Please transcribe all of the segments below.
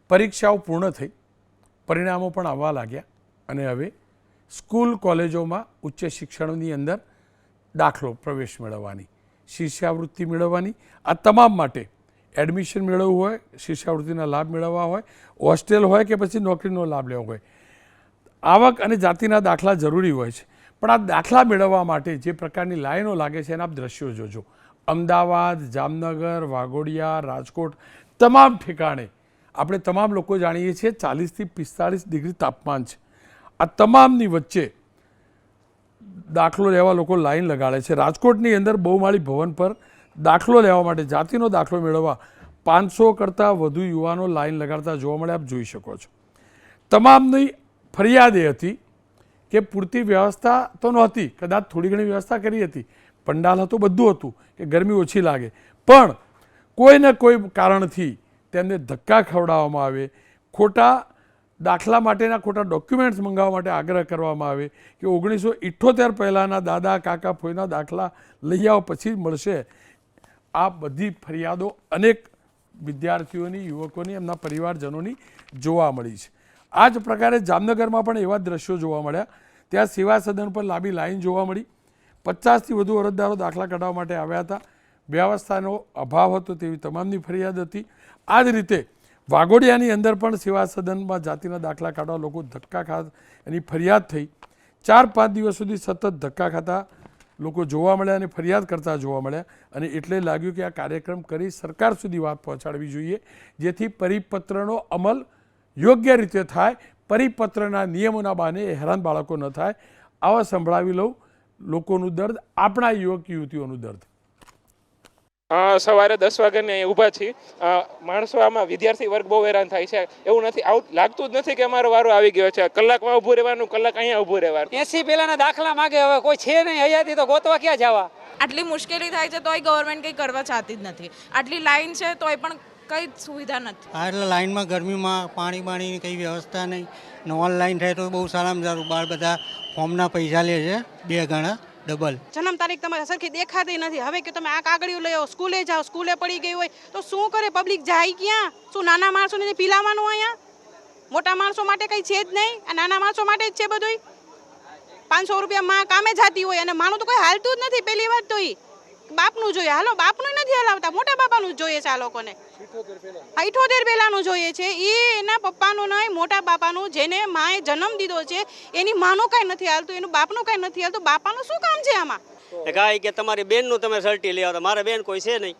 પરીક્ષાઓ પૂર્ણ થઈ, પરિણામો પણ આવવા લાગ્યા અને હવે સ્કૂલ કોલેજોમાં ઉચ્ચ શિક્ષણની અંદર દાખલો પ્રવેશ મેળવવાની, શિષ્યવૃત્તિ મેળવવાની, આ તમામ માટે એડમિશન મેળવવું હોય, શિષ્યવૃત્તિના લાભ મેળવવા હોય, હોસ્ટેલ હોય કે પછી નોકરીનો લાભ લેવો હોય, આવક અને જાતિના દાખલા જરૂરી હોય છે. પણ આ દાખલા મેળવવા માટે જે પ્રકારની લાઈનો લાગે છે એના દ્રશ્યો જોજો. અમદાવાદ, જામનગર, વાઘોડિયા, રાજકોટ, તમામ ઠેકાણે આપણે તમામ લોકો જાણીએ છીએ 40 થી 45 ડિગ્રી તાપમાન છે. આ તમામની વચ્ચે દાખલો લેવા લોકો લાઈન લગાડે છે. રાજકોટની અંદર બહુમાળી ભવન પર દાખલો લેવા માટે, જાતિનો દાખલો મેળવવા 500 કરતાં વધુ યુવાનો લાઈન લગાડતા જોવા મળે, આપ જોઈ શકો છો. તમામની ફરિયાદ એ હતી કે પૂરતી વ્યવસ્થા તો નહોતી, કદાચ થોડી ઘણી વ્યવસ્થા કરી હતી, પંડાલ હતું, બધું હતું કે ગરમી ઓછી લાગે, પણ કોઈને કોઈ કારણથી તેમને ધક્કા ખવડાવવામાં આવે, ખોટા દાખલા માટેના ખોટા ડોક્યુમેન્ટ્સ મંગાવવા માટે આગ્રહ કરવામાં આવે કે 1978 પહેલાંના દાદા કાકા ફોઈના દાખલા લઈ આવો પછી મળશે. આ બધી ફરિયાદો અનેક વિદ્યાર્થીઓની, યુવકોની, એમના પરિવારજનોની જોવા મળી છે. આ જ પ્રકારે જામનગરમાં પણ એવા દ્રશ્યો જોવા મળ્યા. ત્યાં સેવા સદન પર લાંબી લાઈન જોવા મળી. 50થી વધુ અરજદારો દાખલા કઢાવવા માટે આવ્યા હતા. વ્યવસ્થાનો અભાવ હતો તેવી તમામની ફરિયાદ હતી. આ જ રીતે વાઘોડિયાની અંદર પણ સેવા સદનમાં જાતિના દાખલા કાઢવા લોકો ધક્કા ખાતા એની ફરિયાદ થઈ. 4-5 દિવસ સુધી સતત ધક્કા ખાતા લોકો જોવા મળ્યા અને ફરિયાદ કરતા જોવા મળ્યા. અને એટલે લાગ્યું કે આ કાર્યક્રમ કરી સરકાર સુધી વાત પહોંચાડવી જોઈએ, જેથી પરિપત્રનો અમલ યોગ્ય રીતે થાય, પરિપત્રના નિયમોના બહાને હેરાન બાળકો ન થાય. આવા સંભળાવી લઉં લોકોનું દર્દ, આપણા યુવક યુવતીઓનું દર્દ. સવારે 10 વાગ્યાને અહીં ઊભા છીએ. માણસો આમાં વિદ્યાર્થી વર્ગ બહુ હેરાન થાય છે. એવું નથી, આવું લાગતું જ નથી કે અમારો વારો આવી ગયો છે. કલાકમાં ઊભું રહેવાનું, કલાક અહીંયા ઊભું રહેવાનું. 80 પહેલાના દાખલા માગે, હવે કોઈ છે નહીં અહીંયાથી તો ગોતવા ક્યાં જવા? આટલી મુશ્કેલી થાય છે તોય ગવર્મેન્ટ કંઈ કરવા ચાહતી જ નથી. આટલી લાઈન છે તોય પણ કંઈ સુવિધા નથી. એટલે લાઈનમાં ગરમીમાં પાણીની કંઈ વ્યવસ્થા નહીં ને ઓનલાઈન થાય તો બહુ સારામાં સારું. બાર બધા ફોર્મના પૈસા લે છે 2 ગણા ડબલ. જન્મ તારીખ તમારે સરખી દેખાતી નથી. હવે કે તમે આ કાગળિયું લઈ આવો, સ્કૂલે જાઓ, સ્કૂલે પડી ગઈ હોય તો શું કરે પબ્લિક? જાય ક્યાં? શું નાના માણસોને પીલાવાનું? અહીંયા મોટા માણસો માટે કંઈ છે જ નહીં, આ નાના માણસો માટે જ છે બધું. 500 રૂપિયા માં કામે જતી હોય અને માનું તો કોઈ હાલતું જ નથી. પહેલી વાત તો એ બાપનું જોઈએ, હાલો બાપનું નથી હલાવતા, મોટા બાપાનું જ જોઈએ છે આ લોકોને. 78 પહેલાનું જોઈએ છે, એ એના પપ્પાનું નહીં, મોટા બાપાનું, જેને માએ જન્મ દીધો છે એની માનું કાંઈ નથી હાલતું, એનું બાપનું કાંઈ નથી હાલતું. બાપાનું શું કામ છે આમાં? ગાય કે તમારી બેનનું તમે સર્ટી લઈ આવતા, મારા બેન કોઈ છે નહીં,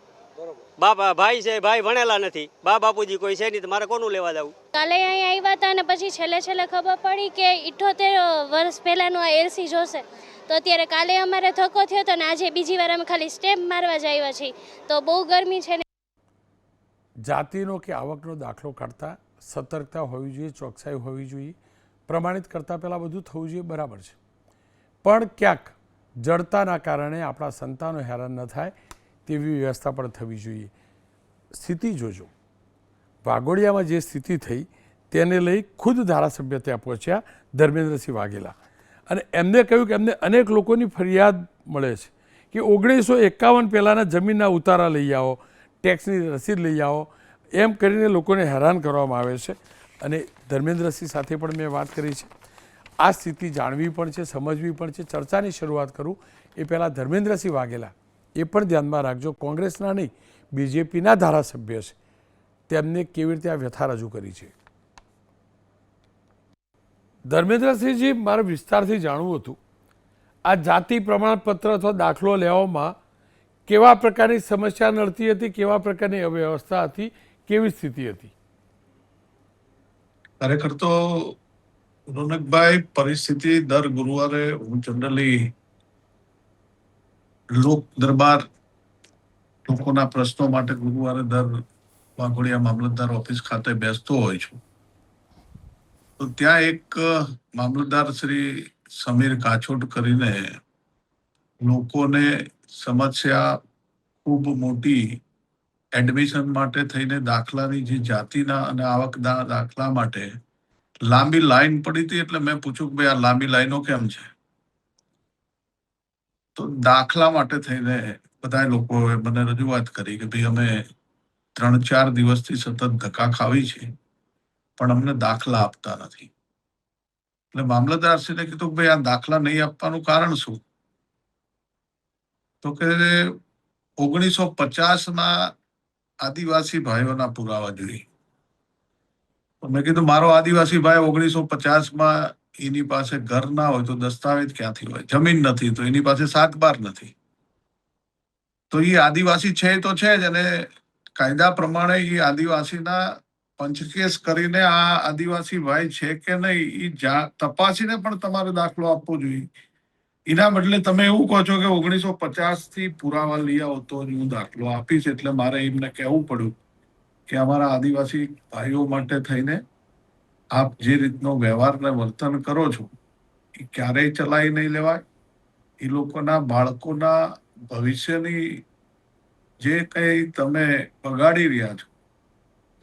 બાપા ભાઈ છે, ભાઈ ભણેલા નથી, બાપુજી કોઈ છે નહીં, તો મારે કોનું લેવા જવું? કાલે અહીં આવ્યા હતા અને પછી છેલ્લે ખબર પડી કે 78 વર્ષ પહેલાનું આ એલસી જોશે. તો અત્યારે કાલે અમારે ધક્કો થયો હતો અને આજે બીજી વાર અમે ખાલી સ્ટેમ્પ મારવા જ આવ્યા છીએ. તો બહુ ગરમી છે. જાતિનો કે આવકનો દાખલો કાઢતા સતર્કતા હોવી જોઈએ, ચોકસાઈ હોવી જોઈએ. પ્રમાણિત કરતાં પહેલાં બધું થવું જોઈએ, બરાબર છે, પણ ક્યાંક જડતાના કારણે આપણા સંતાનો હેરાન ન થાય તેવી વ્યવસ્થા પણ થવી જોઈએ. સ્થિતિ જોજો, વાઘોડિયામાં જે સ્થિતિ થઈ તેને લઈ ખુદ ધારાસભ્ય ત્યાં પહોંચ્યા, ધર્મેન્દ્રસિંહ વાઘેલા, અને એમને કહ્યું કે એમને અનેક લોકોની ફરિયાદ મળે છે કે 1951 પહેલાંના જમીનના ઉતારા લઈ આવો, ટેક્સની રસીદ લઈ આવો, એમ કરીને લોકોને હેરાન કરવામાં આવે છે. અને ધર્મેન્દ્રસિંહ સાથે પણ મેં વાત કરી છે. આ સ્થિતિ જાણવી પણ છે, સમજવી પણ છે. ચર્ચાની શરૂઆત કરું એ પહેલાં ધર્મેન્દ્રસિંહ વાઘેલા એ પણ ધ્યાનમાં રાખજો, કોંગ્રેસના નહીં, બીજેપીના ધારાસભ્ય છે, તેમને કેવી રીતે આ વ્યથા રજૂ કરી છે. ધર્મેન્દ્રસિંહજી, મારે વિસ્તારથી જાણવું હતું, આ જાતિ પ્રમાણપત્ર અથવા દાખલો લેવામાં કેવા પ્રકારની સમસ્યા નડતી હતી, કેવા પ્રકારની અવ્યવસ્થા હતી, કેવી સ્થિતિ હતી? ખરેખર તો રોનકભાઈ, પરિસ્થિતિ દર ગુરુવારે હું જનરલી લોક દરબાર, લોકોના પ્રશ્નો માટે ગુરુવારે દર વાઘોડિયા મામલતદાર ઓફિસ ખાતે બેસતો હોય છું. તો ત્યાં એક મામલતદાર શ્રી સમીર કાછોટ કરીને લોકોને સમસ્યા ખૂબ મોટી એડમિશન માટે થઈને દાખલાની જે જાતિના અને આવકના દાખલા માટે લાંબી લાઈન પડી હતી. એટલે મેં પૂછ્યું કે ભાઈ આ લાંબી લાઈનો કેમ છે? તો દાખલા માટે થઈને બધા લોકોએ મને રજૂઆત કરી કે ભાઈ અમે 3-4 દિવસથી સતત ધક્કા ખાવી છે પણ અમને દાખલા આપતા નથી. એટલે મામલતદારશ્રીને કીધું કે ભાઈ આ દાખલા નહીં આપવાનું કારણ શું? તો કે 1950 આદિવાસી ભાઈઓના પુરાવા જોઈએ. તો મેં કીધું મારો આદિવાસી ભાઈ 1950 એની પાસે ઘર ના હોય તો દસ્તાવેજ ક્યાંથી હોય? જમીન નથી તો એની પાસે 7 બાર નથી. તો એ આદિવાસી છે તો છે જ, અને કાયદા પ્રમાણે એ આદિવાસીના પંચકેસ કરીને આ આદિવાસી ભાઈ છે કે નહીં એ તપાસીને પણ તમારે દાખલો આપવો જોઈએ. એના બદલે તમે એવું કહો છો કે 1950 પુરાવા લઈ આવો તો જ હું દાખલો આપીશ. એટલે મારે એમને કહેવું પડ્યું કે અમારા આદિવાસી ભાઈઓ માટે થઈને આપ જે રીતનો વ્યવહાર ને વર્તન કરો છો એ ક્યારેય ચલાવી નહીં લેવાય. એ લોકોના બાળકોના ભવિષ્યની જે કંઈ તમે બગાડી રહ્યા છો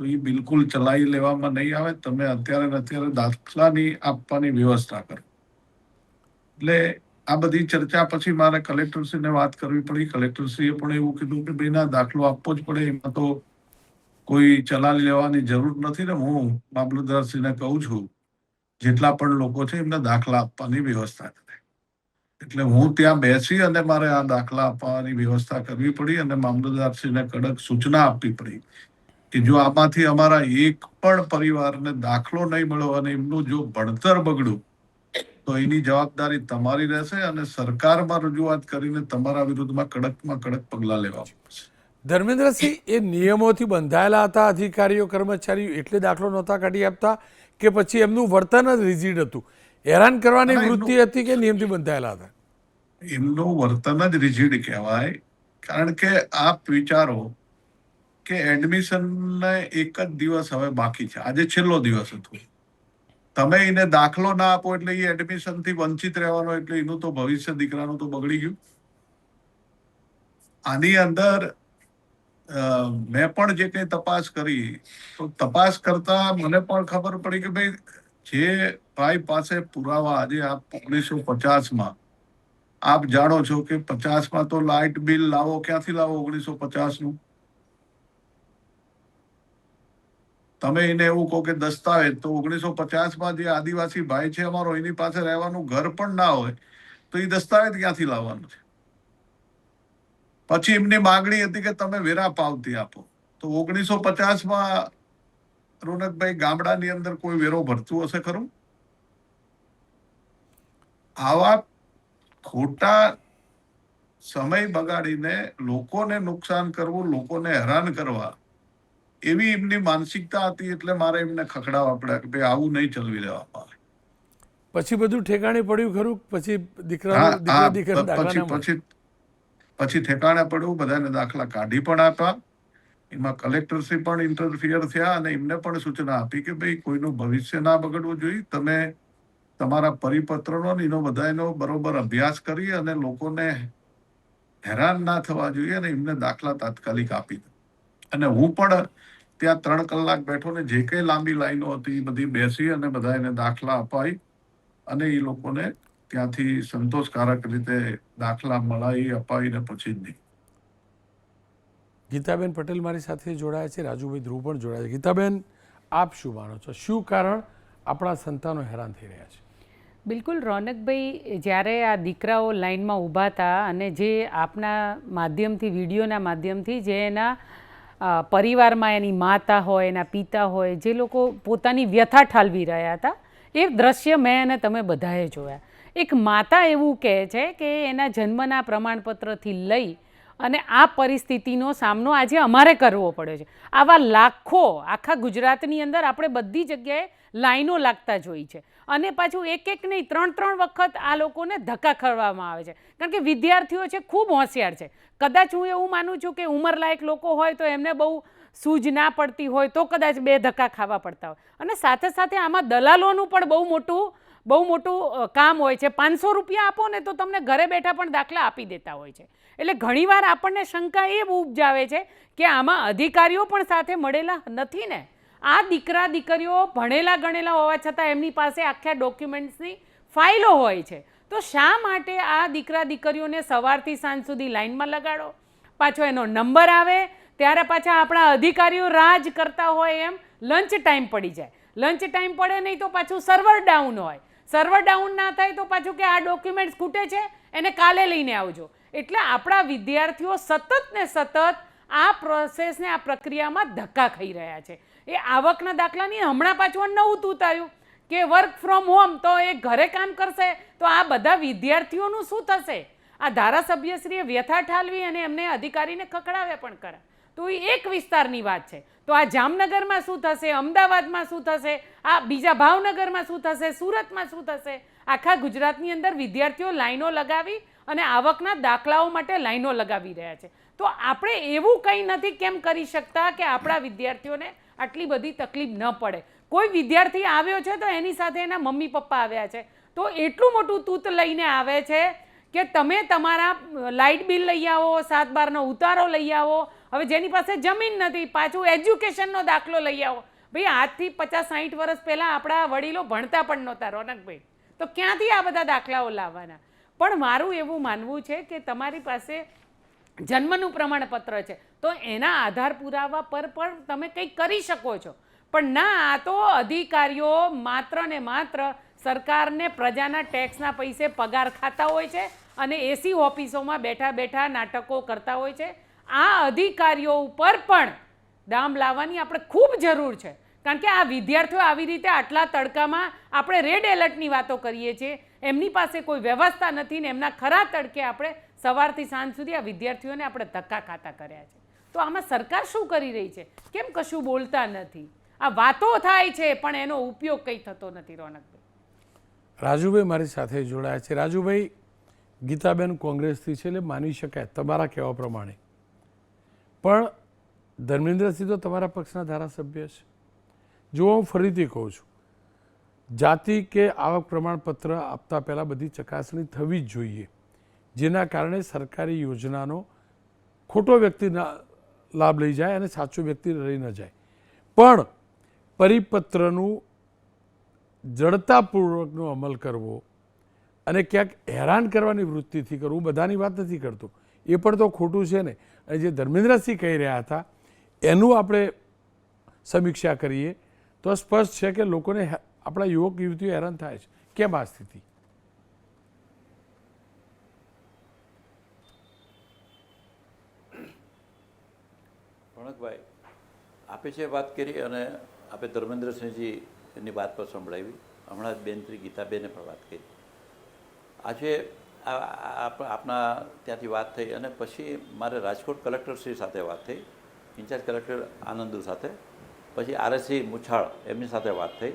તો એ બિલકુલ ચલાવી લેવામાં નહીં આવે. તમે અત્યારે ને અત્યારે દાખલાની આપવાની વ્યવસ્થા કરો. એટલે આ બધી ચર્ચા પછી મારે કલેક્ટરશ્રીને વાત કરવી પડી. કલેક્ટરશ્રીએ પણ એવું કીધું કે ભાઈ ના, દાખલો આપવો જ પડે, એમાં તો કોઈ ચલાવી લેવાની જરૂર નથી ને. હું મામલતદારશ્રીને કહું છું જેટલા પણ લોકો છે એમને દાખલા આપવાની વ્યવસ્થા કરે. એટલે હું ત્યાં બેસી અને મારે આ દાખલા આપવાની વ્યવસ્થા કરવી પડી અને મામલતદારશ્રીને કડક સૂચના આપવી પડી કે જો આમાંથી અમારા એક પણ પરિવારને દાખલો નહીં મળ્યો અને એમનું જો ભણતર બગડ્યું તો એની જવાબદારી તમારી રહેશે અને સરકારમાં રજૂઆત કરીને તમારા વિરુદ્ધમાં કડકમાં કડક પગલાં લેવા પડશે. ધર્મેન્દ્રસિંહ, એ નિયમોથી બંધાયેલા હતા અધિકારીઓ કર્મચારીઓ એટલે દાખલો નહોતા કાઢી આપતા કે પછી એમનું વર્તન જ રિજિડ હતું? હેરાન કરવાની વૃત્તિ હતી કે નિયમથી બંધાયેલા હતા? એમનું વર્તન જ રિજિડ કહેવાય. કારણ કે આપ વિચારો કે એડમિશનને એક જ દિવસ હવે બાકી છે, આજે છેલ્લો દિવસ હતો. તમે એને દાખલો ના આપો એટલે એ એડમિશનથી વંચિત રહેવાનો, એટલે એનું તો ભવિષ્ય દીકરાનું તો બગડી ગયું. આની અંદર મેં પણ જે કંઈ તપાસ કરી તો તપાસ કરતા મને પણ ખબર પડી કે ભાઈ જે ભાઈ પાસે પુરાવા આજે આપ 1950 આપ જાણો છો કે 50 તો લાઇટ બિલ લાવો ક્યાંથી લાવો? 1950 તમે એને એવું કહો કે દસ્તાવેજ, તો 1950 જે આદિવાસી ભાઈ છે અમારો એની પાસે રહેવાનું ઘર પણ ના હોય તો એ દસ્તાવેજ ક્યાંથી લાવવાનું છે? પછી એમની માંગણી હતી કે તમે વેરા પાવતી આપો. તો 1950 રોનકભાઈ ગામડાની અંદર કોઈ વેરો ભરતું હશે ખરું? આવા ખોટા સમય બગાડીને લોકોને નુકસાન કરવું, લોકોને હેરાન કરવા, એવી એમની માનસિકતા હતી. એટલે મારે એમને ખખડાવવા પડ્યા કે ભાઈ આવું નહીં ચલવી લેવામાં આવે. પછી બધું ઠેકાણે પડ્યું ખરું? પછી પછી ઠેકાણે પડ્યું, બધાને દાખલા કાઢી પણ આપ્યા. એમાં કલેક્ટરશ્રી પણ ઇન્ટરફિયર થયા અને એમને પણ સૂચના આપી કે ભાઈ કોઈનું ભવિષ્ય ના બગડવું જોઈએ. તમે તમારા પરિપત્રનો એનો બધાનો બરોબર અભ્યાસ કરી અને લોકોને હેરાન ના થવા જોઈએ અને એમને દાખલા તાત્કાલિક આપી દો. અને હું પણ ત્યાં 3 કલાક બેઠો ને જે કંઈ લાંબી લાઈનો હતી એ બધી બેસી અને બધા એને દાખલા અપાઈ અને એ લોકોને ત્યાંથી સંતોષકારક રીતે દાખલા મળાવી અપાવીને પછી જ નહીં. ગીતાબેન પટેલ મારી સાથે જોડાયા છે, રાજુભાઈ ધ્રુવ પણ જોડાયા છે. ગીતાબેન, આપ શું માનો છો? શું કારણ આપણા સંતાનો હેરાન થઈ રહ્યા છે? બિલકુલ રોનકભાઈ, જ્યારે આ દીકરાઓ લાઇનમાં ઊભા હતા અને જે આપના માધ્યમથી, વિડીયોના માધ્યમથી જે એના પરિવારમાં એની માતા હોય, એના પિતા હોય, જે લોકો પોતાની વ્યથા ઠાલવી રહ્યા હતા, એ દ્રશ્ય મેં અને તમે બધાએ જોયા. એક માતા એવું કહે છે કે એના જન્મના પ્રમાણપત્રથી લઈ અને આ પરિસ્થિતિનો સામનો આજે અમારે કરવો પડ્યો છે. આવા લાખો આખા ગુજરાતની અંદર આપણે બધી જગ્યાએ લાઈનો લાગતા જોઈ છે અને પાછું એક નહીં 3 વખત આ લોકોને ધક્કા ખવડાવવામાં આવે છે. કારણ કે વિદ્યાર્થીઓ છે ખૂબ હોશિયાર છે. કદાચ હું એવું માનું છું કે ઉંમરલાયક લોકો હોય તો એમને બહુ સૂઝ ના પડતી હોય તો કદાચ 2 ધક્કા ખાવા પડતા હોય. અને સાથે સાથે આમાં દલાલોનું પણ બહુ મોટું કામ હોય છે. 500 રૂપિયા આપો ને તો તમને ઘરે બેઠા પણ દાખલા આપી દેતા હોય છે. એટલે ઘણીવાર આપણને શંકા એ ઉપજાવે છે કે આમાં અધિકારીઓ પણ સાથે મળેલા નથી ને. આ દીકરા દીકરીઓ ભણેલા ગણેલા હોવા છતાં એમની પાસે આખા ડોક્યુમેન્ટ્સની ફાઇલો હોય છે. તો શા માટે આ દીકરા દીકરીઓને સવારથી સાંજ સુધી લાઇનમાં લગાડો? પાછો એનો નંબર આવે ત્યારે પાછા આપણા અધિકારીઓ રાજ કરતા હોય એમ લંચ ટાઈમ પડી જાય. લંચ ટાઈમ પડે નહીં તો પાછું સર્વર ડાઉન હોય, સર્વર ડાઉન ના થાય તો પાછું કે આ ડોક્યુમેન્ટ્સ ખૂટે છે એને કાલે લઈને આવજો. એટલે આપણા વિદ્યાર્થીઓ સતત ને સતત આ પ્રોસેસને, આ પ્રક્રિયામાં ધક્કા ખાઈ રહ્યા છે. એ આવકના દાખલાની હમણાં પાછું નવું તૂતાયું કે વર્ક ફ્રોમ હોમ, તો એ ઘરે કામ કરશે તો આ બધા વિદ્યાર્થીઓનું શું થશે? આ ધારાસભ્યશ્રીએ વ્યથા ઠાલવી અને એમને અધિકારીને ખકડાવ્યા પણ ખરા. તો એ એક વિસ્તારની વાત છે. તો આ જામનગરમાં શું થશે, અમદાવાદમાં શું થશે, આ બીજા ભાવનગરમાં શું થશે, સુરતમાં શું થશે? આખા ગુજરાતની અંદર વિદ્યાર્થીઓ લાઈનો લગાવી અને આવકના દાખલાઓ માટે લાઈનો લગાવી રહ્યા છે. તો આપણે એવું કંઈ નથી કેમ કરી શકતા કે આપણા વિદ્યાર્થીઓને આટલી બધી તકલીફ ન પડે? કોઈ વિદ્યાર્થી આવ્યો છે તો એની સાથે એના મમ્મી પપ્પા આવ્યા છે, તો એટલું મોટું તૂત લઈને આવે છે કે તમે તમારા લાઇટ બિલ લઈ આવો, 7/12નો ઉતારો લઈ આવો. હવે જેની પાસે જમીન નથી પાછું એજ્યુકેશનનો દાખલો લઈ આવો. ભાઈ આજથી 50-60 વર્ષ પહેલાં આપણા વડીલો ભણતા પણ નહોતા રોનકભાઈ, તો ક્યાંથી આ બધા દાખલાઓ લાવવાના? પણ મારું એવું માનવું છે કે તમારી પાસે જન્મનું પ્રમાણપત્ર છે તો એના આધાર પુરાવા પર પણ તમે કંઈક કરી શકો છો. પણ ના, આ તો અધિકારીઓ માત્ર ને માત્ર સરકારને પ્રજાના ટેક્સના પૈસે પગાર ખાતા હોય છે અને એસી ઓફિસોમાં બેઠા બેઠા નાટકો કરતા હોય છે. આ અધિકારીઓ ઉપર પણ ડામ લાવવાની આપણે ખૂબ જરૂર છે. કારણ કે આ વિદ્યાર્થીઓ આવી રીતે આટલા તડકામાં, આપણે રેડ એલર્ટની વાતો કરીએ છીએ, એમની પાસે કોઈ વ્યવસ્થા નથી ને એમના ખરા તડકે આપણે સવારથી સાંજ સુધી આ વિદ્યાર્થીઓને આપણે ધક્કા ખાતા કર્યા છે. તો આમાં સરકાર શું કરી રહી છે? કેમ કશું બોલતા નથી? આ વાતો થાય છે પણ એનો ઉપયોગ કંઈ થતો નથી. રોનકભાઈ, રાજુભાઈ મારી સાથે જોડાયા છે. રાજુભાઈ, ગીતાબેન કોંગ્રેસથી છે એટલે માની શકાય તમારા કહેવા પ્રમાણે, પણ ધર્મેન્દ્રસિંહ તો તમારા પક્ષના ધારાસભ્ય છે. જો હું ફરીથી કહું છું, જાતિ કે આવક પ્રમાણપત્ર આપતા પહેલાં બધી ચકાસણી થવી જ જોઈએ, જેના કારણે સરકારી યોજનાનો ખોટો વ્યક્તિ લાભ લઈ જાય અને સાચો વ્યક્તિ રહી ન જાય. પણ પરિપત્રનું જડતાપૂર્વકનો અમલ કરવો અને ક્યાંક હેરાન કરવાની વૃત્તિથી કરવું, બધાની વાત નથી કરતો, એ પણ તો ખોટું છે ને. અને જે ધર્મેન્દ્રસિંહ કહી રહ્યા હતા એનું આપણે સમીક્ષા કરીએ તો સ્પષ્ટ છે કે લોકોને, આપણા યુવક યુવતીઓ હેરાન થાય છે. કેમ આ સ્થિતિ? રોનકભાઈ, આપે જે વાત કરી અને આપે ધર્મેન્દ્રસિંહજી એની વાત પર સંભળાવી, હમણાં જ બેન શ્રી ગીતાબેને પણ વાત કરી. આજે આપના ત્યાંથી વાત થઈ અને પછી મારે રાજકોટ કલેક્ટરશ્રી સાથે વાત થઈ, ઇન્ચાર્જ કલેક્ટર આનંદુ સાથે, પછી આરએસસી મુછાળ એમની સાથે વાત થઈ,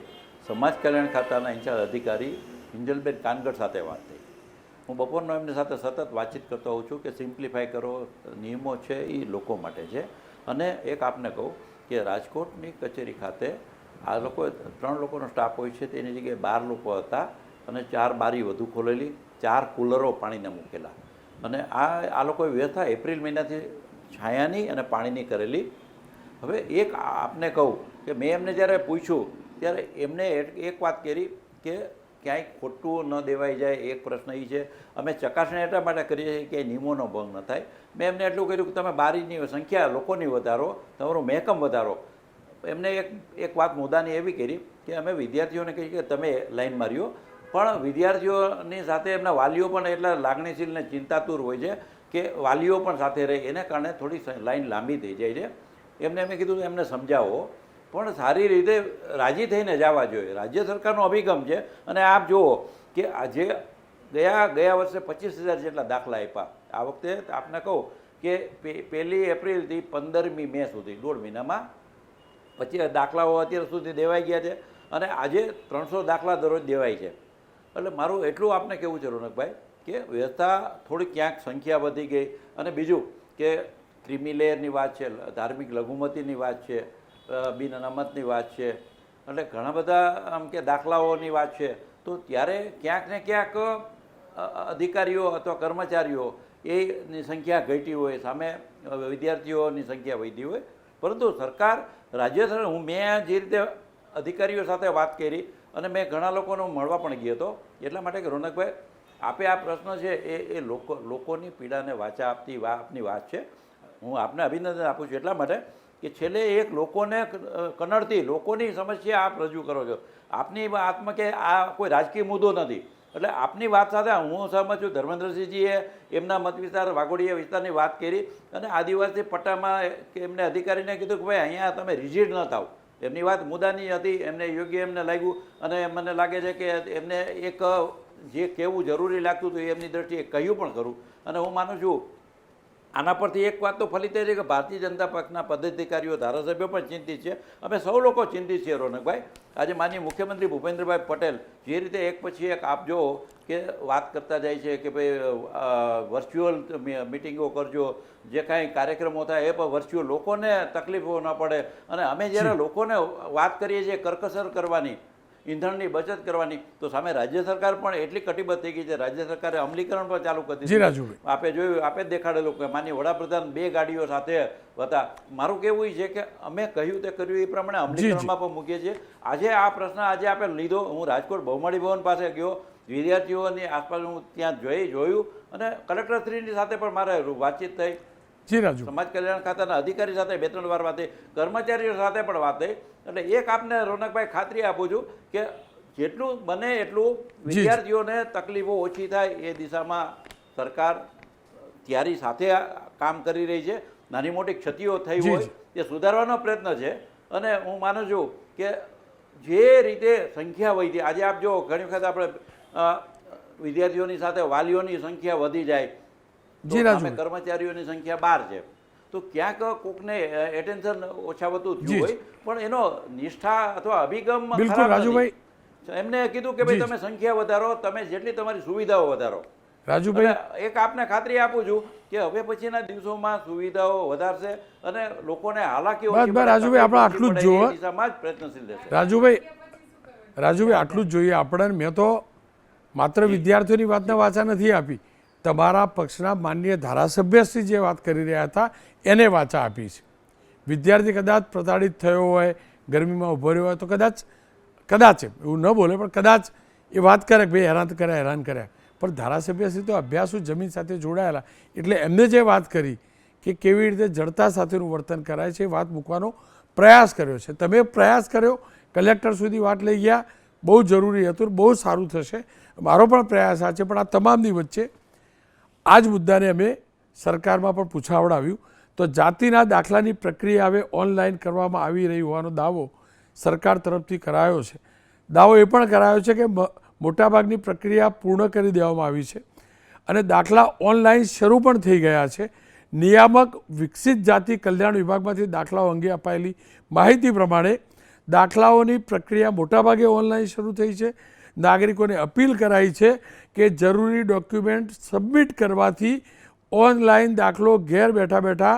સમાજ કલ્યાણ ખાતાના ઇન્ચાર્જ અધિકારી હિંજલબેન કાનગડ સાથે વાત થઈ. હું બપોરનો એમની સાથે સતત વાતચીત કરતો હોઉં છું કે સિમ્પ્લિફાય કરો, નિયમો છે એ લોકો માટે છે. અને એક આપને કહું કે રાજકોટની કચેરી ખાતે આ લોકો 3 લોકોનો સ્ટાફ હોય છે, તેની જગ્યાએ 12 લોકો હતા અને 4 બારી વધુ ખોલેલી, 4 કુલરો પાણીના મૂકેલા. અને આ લોકોએ વ્યવસ્થા એપ્રિલ મહિનાથી છાયાની અને પાણીની કરેલી. હવે એક આપને કહું કે મેં એમને જ્યારે પૂછ્યું ત્યારે એમને એક વાત કરી કે ક્યાંય ખોટું ન દેવાઈ જાય. એક પ્રશ્ન એ છે, અમે ચકાસણી એટલા માટે કરીએ છીએ કે નિયમોનો ભંગ ન થાય. મેં એમને એટલું કર્યું કે તમે બારીની સંખ્યા લોકોની વધારો, તમારું મહેકમ વધારો. એમને એક વાત મુદ્દાની એવી કરી કે અમે વિદ્યાર્થીઓને કહીએ કે તમે લાઈનમાં રહ્યો, પણ વિદ્યાર્થીઓની સાથે એમના વાલીઓ પણ એટલા લાગણીશીલ ને ચિંતાતુર હોય છે કે વાલીઓ પણ સાથે રહે, એને કારણે થોડી લાઈન લાંબી થઈ જાય છે. એમને મેં કીધું એમને સમજાવો, પણ સારી રીતે રાજી થઈને જવા જોઈએ. રાજ્ય સરકારનો અભિગમ છે. અને આપ જુઓ કે આજે ગયા વર્ષે 25,000 જેટલા દાખલા આપ્યા. આ વખતે આપને કહું કે 1 એપ્રિલથી 15મી મે સુધી 1.5 મહિનામાં 25 દાખલાઓ અત્યાર સુધી દેવાઈ ગયા છે અને આજે 300 દાખલા દરરોજ દેવાય છે. એટલે મારું એટલું આપને કહેવું છે રોનકભાઈ કે વ્યવસ્થા થોડી ક્યાંક સંખ્યા વધી ગઈ. અને બીજું કે ક્રિમિલેયરની વાત છે, ધાર્મિક લઘુમતીની વાત છે, બિન અનામતની વાત છે, એટલે ઘણા બધા આમ કે દાખલાઓની વાત છે. તો ત્યારે ક્યાંક ને ક્યાંક અધિકારીઓ અથવા કર્મચારીઓ એની સંખ્યા ઘટી હોય, સામે વિદ્યાર્થીઓની સંખ્યા વધી હોય. પરંતુ સરકાર, રાજ્ય સરકાર, મેં જે રીતે અધિકારીઓ સાથે વાત કરી અને મેં ઘણા લોકોનો મળવા પણ ગયો હતો, એટલા માટે કે રોનકભાઈ આપે આ પ્રશ્ન છે એ લોકોની પીડાને વાચા આપની વાત છે. હું આપને અભિનંદન આપું છું એટલા માટે કે છેલ્લે એક લોકોને કનડતી લોકોની સમસ્યા આપ રજૂ કરો છો. આપની વાતમાં કે આ કોઈ રાજકીય મુદ્દો નથી, એટલે આપની વાત સાથે હું સહમત છું. ધર્મેન્દ્રસિંહજીએ એમના મત વિસ્તાર વાઘોડિયા વિસ્તારની વાત કરી અને આદિવાસી પટ્ટામાં એમને અધિકારીને કીધું કે ભાઈ અહીંયા તમે રિજિડ ન થાવ. એમની વાત મુદ્દાની હતી, એમને યોગ્ય એમને લાગ્યું અને મને લાગે છે કે એમને એક જે કહેવું જરૂરી લાગતું હતું એમની દ્રષ્ટિએ કહ્યું પણ ખરું. અને હું માનું છું આના પરથી એક વાત તો ફલિત છે કે ભારતીય જનતા પક્ષના પદાધિકારીઓ ધારાસભ્યો પણ ચિંતિત છે. અમે સૌ લોકો ચિંતિત છીએ રોનકભાઈ. આજે માનનીય મુખ્યમંત્રી ભૂપેન્દ્રભાઈ પટેલ જે રીતે એક પછી એક આપ જો કે વાત કરતા જાય છે કે ભાઈ વર્ચ્યુઅલ મિટિંગો કરજો, જે કાંઈ કાર્યક્રમો થાય એ પણ વર્ચ્યુઅલ, લોકોને તકલીફો ન પડે. અને અમે જ્યારે લોકોને વાત કરીએ છીએ કરકસર કરવાની, ઈંધણની બચત કરવાની, તો સામે રાજ્ય સરકાર પણ એટલી કટિબદ્ધ થઈ ગઈ છે. રાજ્ય સરકારે અમલીકરણ પણ ચાલુ કરી દીધું. આપે જોયું, આપે જ દેખાડેલું કે માનનીય વડાપ્રધાન 2 ગાડીઓ સાથે હતા. મારું કહેવું એ છે કે અમે કહ્યું તે કર્યું એ પ્રમાણે અમલીકરણમાં પણ મૂકીએ છીએ. આજે આ પ્રશ્ન આજે આપણે લીધો. હું રાજકોટ બહુમાળી ભવન પાસે ગયો, વિદ્યાર્થીઓની આસપાસ હું ત્યાં જોયું અને કલેક્ટરશ્રીની સાથે પણ મારે વાતચીત થઈ. સમાજ કલ્યાણ ખાતાના અધિકારી સાથે 2-3 વાર વાત થઈ, કર્મચારીઓ સાથે પણ વાત થઈ. એટલે એક આપને રોનકભાઈ ખાતરી આપું છું કે જેટલું બને એટલું વિદ્યાર્થીઓને તકલીફો ઓછી થાય એ દિશામાં સરકાર તૈયારી સાથે કામ કરી રહી છે. નાની મોટી ક્ષતિઓ થઈ હોય એ સુધારવાનો પ્રયત્ન છે. અને હું માનું છું કે જે રીતે સંખ્યા વધી, આજે આપ જો ઘણી વખત આપણે વિદ્યાર્થીઓની સાથે વાલીઓની સંખ્યા વધી જાય તો કર્મચારીઓની સંખ્યા 12 છે, તો ક્યાંક કોકને એટેન્શન ઓછા વધતું થયું હોય પણ એનો નિષ્ઠા અથવા અભિગમ રાજુભાઈ એમને કીધું કે ભાઈ તમે સંખ્યા વધારો, તમે જેટલી તમારી સુવિધાઓ વધારો. રાજુભાઈ એક આપને ખાતરી આપું છું કે હવે પછીના દિવસોમાં સુવિધાઓ વધારશે અને લોકોને હાલાકી રાજુભાઈ આપણે આટલું જ જોવો, દિશામાં જ પ્રયત્નશીલ રહેશે. રાજુભાઈ આટલું જ જોઈએ આપણે. મેં તો માત્ર વિદ્યાર્થીઓની વાતને વાચા નથી આપી, તમારા પક્ષના માનનીય ધારાસભ્યશ્રી જે વાત કરી રહ્યા હતા એને વાચા આપી છે. વિદ્યાર્થી કદાચ પ્રતાડિત થયો હોય, ગરમીમાં ઊભો રહ્યો હોય તો કદાચ એવું ન બોલે પણ કદાચ એ વાત કરે કે ભાઈ હેરાન કર્યા. પણ ધારાસભ્યશ્રી તો અભ્યાસુ જમીન સાથે જોડાયેલા, એટલે એમને જે વાત કરી કે કેવી રીતે જડતા સાથેનું વર્તન કરાય છે એ વાત મૂકવાનો પ્રયાસ કર્યો છે. તમે પ્રયાસ કર્યો, કલેક્ટર સુધી વાત લઈ ગયા, બહુ જરૂરી હતું, બહુ સારું થશે. મારો પણ પ્રયાસ આ છે. પણ આ તમામની વચ્ચે આ જ મુદ્દાને અમે સરકારમાં પણ પૂછાવડાવ્યું તો જાતિના દાખલાની પ્રક્રિયા હવે ઓનલાઈન કરવામાં આવી રહી હોવાનો દાવો સરકાર તરફથી કરાયો છે. દાવો એ પણ કરાયો છે કે મોટાભાગની પ્રક્રિયા પૂર્ણ કરી દેવામાં આવી છે અને દાખલા ઓનલાઈન શરૂ પણ થઈ ગયા છે. નિયામક વિકસિત જાતિ કલ્યાણ વિભાગમાંથી દાખલાઓ અંગે અપાયેલી માહિતી પ્રમાણે દાખલાઓની પ્રક્રિયા મોટાભાગે ઓનલાઈન શરૂ થઈ છે. નાગરિકોને અપીલ કરાઈ છે કે જરૂરી ડોક્યુમેન્ટ સબમિટ કરવાથી ઓનલાઈન દાખલો ઘેર બેઠા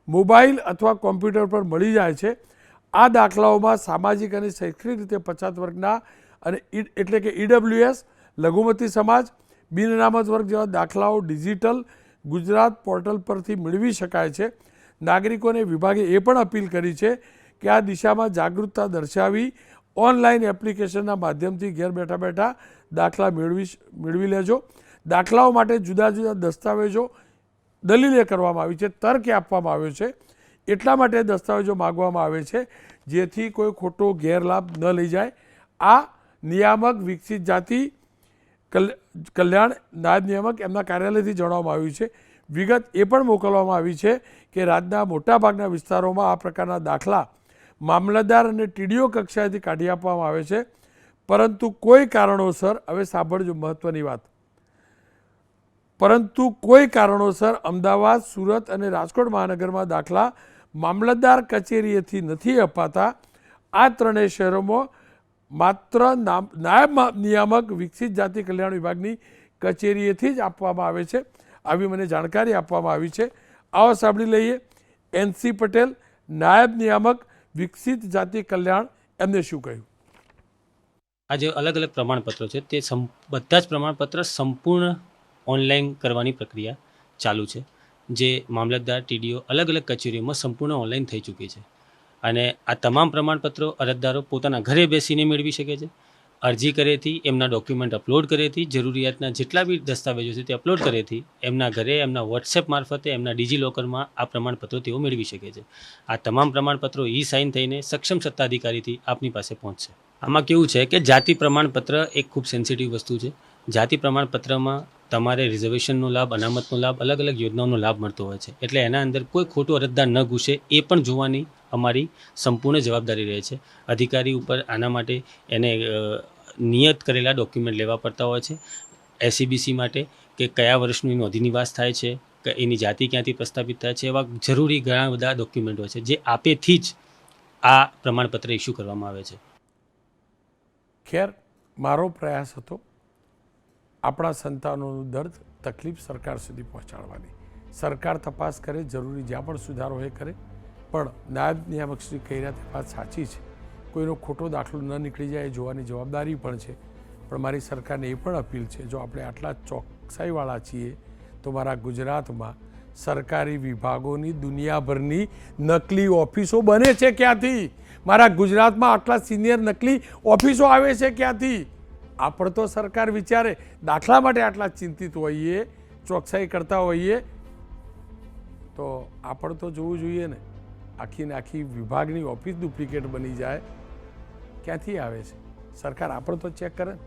મોબાઈલ અથવા કોમ્પ્યુટર પર મળી જાય છે. આ દાખલાઓમાં સામાજિક અને શૈક્ષણિક રીતે પછાત વર્ગના અને એટલે કે ઈડબ્લ્યુએસ, લઘુમતી સમાજ, બિન અનામત વર્ગ જેવા દાખલાઓ ડિજિટલ ગુજરાત પોર્ટલ પરથી મેળવી શકાય છે. નાગરિકોને વિભાગે એ પણ અપીલ કરી છે કે આ દિશામાં જાગૃતતા દર્શાવી ઓનલાઈન એપ્લિકેશનના માધ્યમથી ઘેર બેઠા દાખલા મેળવી લેજો. દાખલાઓ માટે જુદા જુદા દસ્તાવેજો દલીલે કરવામાં આવી છે, તર્ક આપવામાં આવ્યો છે. એટલા માટે દસ્તાવેજો માગવામાં આવે છે જેથી કોઈ ખોટો ગેરલાભ ન લઈ જાય. આ નિયામક વિકસિત જાતિ કલ્યાણ નાયબ નિયામક એમના કાર્યાલયથી જણાવવામાં આવ્યું છે. વિગત એ પણ મોકલવામાં આવી છે કે રાજ્યના મોટાભાગના વિસ્તારોમાં આ પ્રકારના દાખલા મામલતદાર અને ટીડીઓ કક્ષાએથી કાઢી આપવામાં આવે છે, પરંતુ કોઈ કારણોસર, હવે સાંભળજો મહત્વની વાત, પરંતુ કોઈ કારણોસર અમદાવાદ, સુરત અને રાજકોટ મહાનગરમાં દાખલા મામલતદાર કચેરીએથી નથી અપાતા. આ ત્રણેય શહેરોમાં માત્ર નાયબ નિયામક વિકસિત જાતિ કલ્યાણ વિભાગની કચેરીએથી જ આપવામાં આવે છે. આવી મને જાણકારી આપવામાં આવી છે. આવો સાંભળી લઈએ NC પટેલ, નાયબ નિયામક વિકસિત જાતિ કલ્યાણ, એમને શું કહ્યું. આ જે અલગ અલગ પ્રમાણપત્રો છે તે બધા જ પ્રમાણપત્ર સંપૂર્ણ ઓનલાઈન કરવાની પ્રક્રિયા ચાલુ છે. જે મામલતદાર, ટીડીઓ, અલગ અલગ કચેરીઓમાં સંપૂર્ણ ઓનલાઈન થઈ ચૂકી છે અને આ તમામ પ્રમાણપત્રો અરજદારો પોતાના ઘરે બેસીને મેળવી શકે છે. અરજી કરેથી, એમના ડોક્યુમેન્ટ અપલોડ કરેથી, જરૂરિયાતના જેટલા બી દસ્તાવેજો છે તે અપલોડ કરેથી એમના ઘરે એમના વોટ્સએપ મારફતે એમના ડિજીલોકરમાં આ પ્રમાણપત્રો તેઓ મેળવી શકે છે. આ તમામ પ્રમાણપત્રો સાઇન થઈને સક્ષમ સત્તાધિકારીથી આપની પાસે પહોંચશે. આમાં કેવું છે કે જાતિ પ્રમાણપત્ર એક ખૂબ સેન્સિટિવ વસ્તુ છે. જાતિ પ્રમાણપત્રમાં તમારે રિઝર્વેશનનો લાભ, અનામતનો લાભ, અલગ અલગ યોજનાઓનો લાભ મળતો હોય છે. એટલે એના અંદર કોઈ ખોટો અરજદાર ન ઘૂસે એ પણ જોવાની અમારી સંપૂર્ણ જવાબદારી રહે છે. અધિકારી ઉપર આના માટે એને નિયત કરેલા ડોક્યુમેન્ટ લેવા પડતા હોય છે. એસસીબીસી માટે કે કયા વર્ષનું નોંધી નિવાસ થાય છે, કે એની જાતિ ક્યાંથી પ્રસ્થાપિત થાય છે, એવા જરૂરી ઘણા બધા ડોક્યુમેન્ટ હોય છે જે આપેથી જ આ પ્રમાણપત્ર ઇસ્યુ કરવામાં આવે છે. ખેર, મારો પ્રયાસ હતો આપણા સંતાનોનું દર્દ, તકલીફ સરકાર સુધી પહોંચાડવાની. સરકાર તપાસ કરે, જરૂરી જ્યાં પણ સુધારો એ કરે, પણ નાયબ નિયામક શ્રી કહી રહ્યા તે વાત સાચી છે. કોઈનો ખોટો દાખલો ન નીકળી જાય એ જોવાની જવાબદારી પણ છે. પણ મારી સરકારને એ પણ અપીલ છે, જો આપણે આટલા ચોકસાઈવાળા છીએ તો મારા ગુજરાતમાં સરકારી વિભાગોની દુનિયાભરની નકલી ઓફિસો બને છે ક્યાંથી? મારા ગુજરાતમાં આટલા સિનિયર નકલી ઓફિસો આવે છે ક્યાંથી? આ પણ તો સરકાર વિચારે. દાખલા માટે આટલા ચિંતિત હોઈએ, ચોકસાઈ કરતા હોઈએ તો આ પણ તો જોવું જોઈએ ને. આખી ને આખી વિભાગની ઓફિસ ડુપ્લિકેટ બની જાય, ક્યાંથી આવે છે? સરકાર આ પણ તો ચેક કરે ને.